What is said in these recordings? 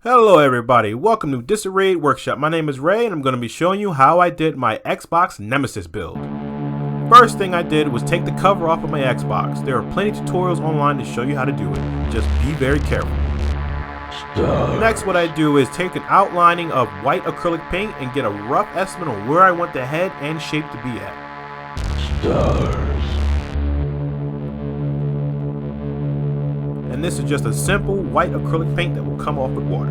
Hello everybody, welcome to Disarray Workshop. My name is Ray and I'm going to be showing you how I did my Xbox Nemesis build. First thing I did was take the cover off of my Xbox. There are plenty of tutorials online to show you how to do it. Just be very careful. Next, what I do is take an outlining of white acrylic paint and get a rough estimate on where I want the head and shape to be at. And this is just a simple white acrylic paint that will come off with water.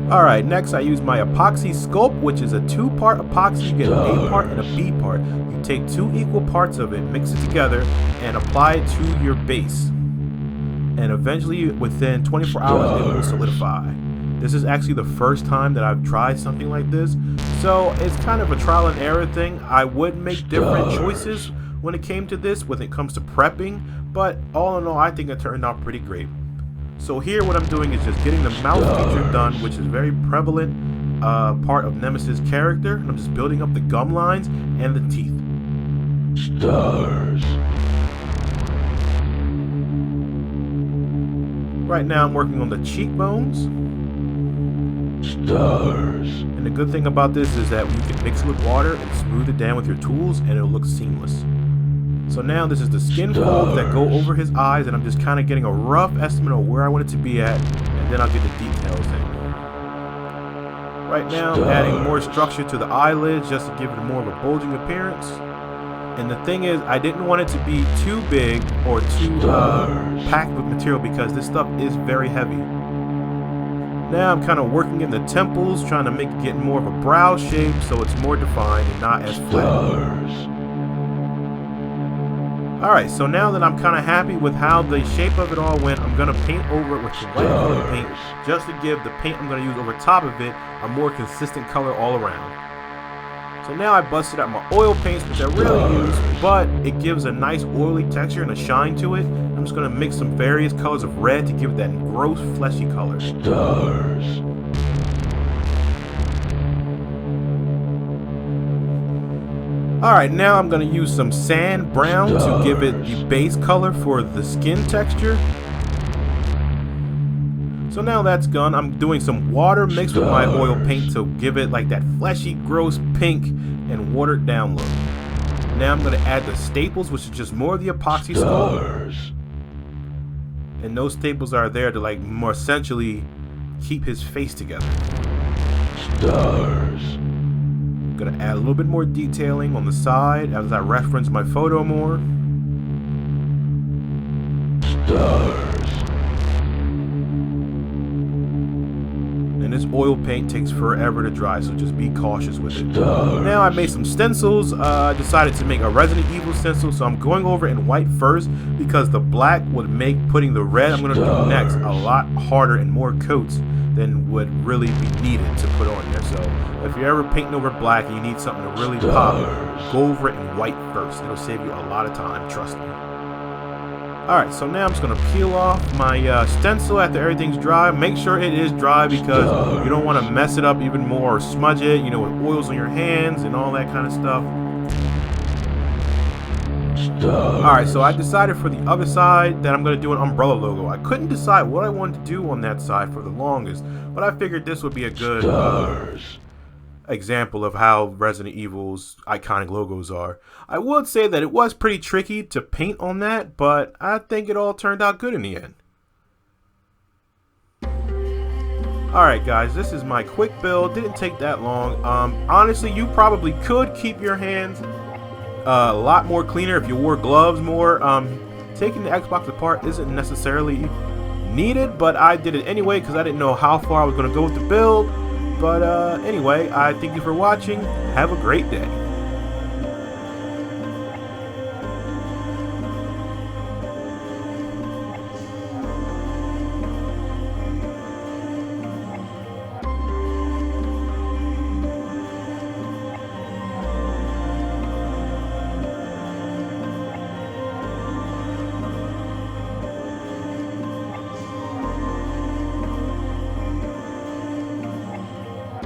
Alright, next I use my epoxy sculpt, which is a two-part epoxy. You get an A part and a B part. You take two equal parts of it, mix it together, and apply it to your base. And eventually, within 24 hours, it will solidify. This is actually the first time that I've tried something like this, so it's kind of a trial and error thing. I would make different choices when it came to this, when it comes to prepping, but all in all, I think it turned out pretty great. So here what I'm doing is just getting the mouth feature done, which is a very prevalent part of Nemesis' character. I'm just building up the gum lines and the teeth. Right now I'm working on the cheekbones. And the good thing about this is that you can mix it with water and smooth it down with your tools and it'll look seamless. So now this is the skin folds that go over his eyes, and I'm just kind of getting a rough estimate of where I want it to be at, and then I'll get the details in. Right now I'm adding more structure to the eyelids just to give it more of a bulging appearance. And the thing is, I didn't want it to be too big or too packed with material because this stuff is very heavy. Now I'm kind of working in the temples, trying to make it get more of a brow shape so it's more defined and not as flat. Alright, so now that I'm kind of happy with how the shape of it all went, I'm going to paint over it with some white acrylic paint just to give the paint I'm going to use over top of it a more consistent color all around. So now I busted out my oil paints, which I rarely use, but it gives a nice oily texture and a shine to it. I'm just going to mix some various colors of red to give it that gross fleshy color. Alright, now I'm going to use some sand brown to give it the base color for the skin texture. So now that's done, I'm doing some water mixed with my oil paint to give it like that fleshy, gross pink and watered down look. Now I'm going to add the staples, which is just more of the epoxy sculpt. And those staples are there to like more essentially keep his face together. Gonna add a little bit more detailing on the side as I reference my photo more. And this oil paint takes forever to dry, so just be cautious with it. Now I made some stencils. I decided to make a Resident Evil stencil, so I'm going over in white first because the black would make putting the red I'm gonna do next a lot harder and more coats than would really be needed to put on there. So if you're ever painting over black and you need something to really pop, go over it in white first. It'll save you a lot of time, trust me. Alright, so now I'm just going to peel off my stencil after everything's dry. Make sure it is dry because you don't want to mess it up even more or smudge it, you know, with oils on your hands and all that kind of stuff. Alright, so I decided for the other side that I'm going to do an umbrella logo. I couldn't decide what I wanted to do on that side for the longest, but I figured this would be a good example of how Resident Evil's iconic logos are. I would say that it was pretty tricky to paint on that, but I think it all turned out good in the end. Alright guys, this is my quick build. Didn't take that long. Honestly, you probably could keep your hands a lot more cleaner if you wore gloves more. Taking the Xbox apart isn't necessarily needed, but I did it anyway because I didn't know how far I was going to go with the build. But anyway, I thank you for watching. Have a great day.